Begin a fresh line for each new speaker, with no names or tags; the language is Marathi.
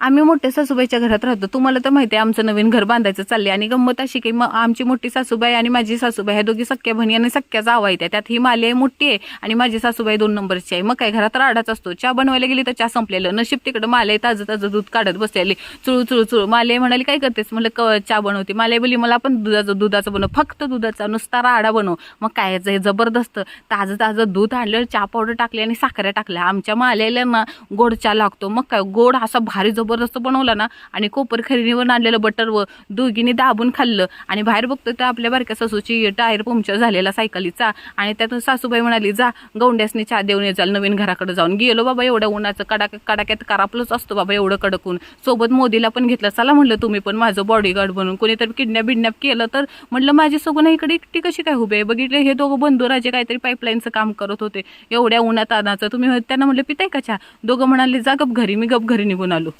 आम्ही मोठ्या सासूबाईच्या घरात राहतो. तुम्हाला तर माहिती आहे आमचं नवीन घर बांधायचं चालले आणि गंमत अशी की मग आमची मोठी सासूबाई आणि माझी सासूबाई ह्या दोघी सख्या बहिणी आणि सख्या जावा आहेत. त्यात ही माली आहे मोठी आहे आणि माझी सासूबाई 2 नंबरची आहे. मग काय घरात राडाच असतो. चहा बनवायला गेली तर चहा संपलेलं. नशीब तिकडं माले ताजं ताजं दूध काढत बसलेली. चुळू चुळू चुळू. माले म्हणाली काय करतेस? म्हणलं चहा बनवते. माले बोली मला पण दुधाचं बनव. फक्त दुधाचा नुसता राडा बनव. मग काय जबरदस्त ताजं ताजं दूध आणलं, चहा पावडर टाकली आणि साखऱ्या टाकल्या. आमच्या मालेला ना गोड चहा लागतो. मग काय गोड असा भारी जबरदस्त बनवला ना आणि कोपर खरेदीवर आणलेलं बटर व दोघींनी दाबून खाल्लं आणि बाहेर बघतो तर आपल्या बारक्या सासूची टायर पंक्चर झालेला सायकलीचा आणि त्यातून सासूबाई म्हणाली जा गौंड्यासनी चहा देऊन ये, चाल नवीन घराकडे जाऊन. गेलो बाबा एवढ्या उन्हाचं कडाक्यात करापलंच असतो बाबा एवढं कडकून. सोबत मोदीला पण घेतलं. चला म्हणलं तुम्ही पण माझं बॉडीगार्ड बनून. कोणीतरी बिडनॅप केलं तर म्हणलं माझी सगळं इकडे एकटी कशी काय उभे आहे. बघितले हे दोघं बंधुराजे काहीतरी पाईपलाईनचं काम करत होते एवढ्या उन्हात आणाचं. तुम्ही त्यांना म्हणलं पिताय का चहा? दोघं म्हणाले जा गप घरी. मी गप घरी निघून आलो.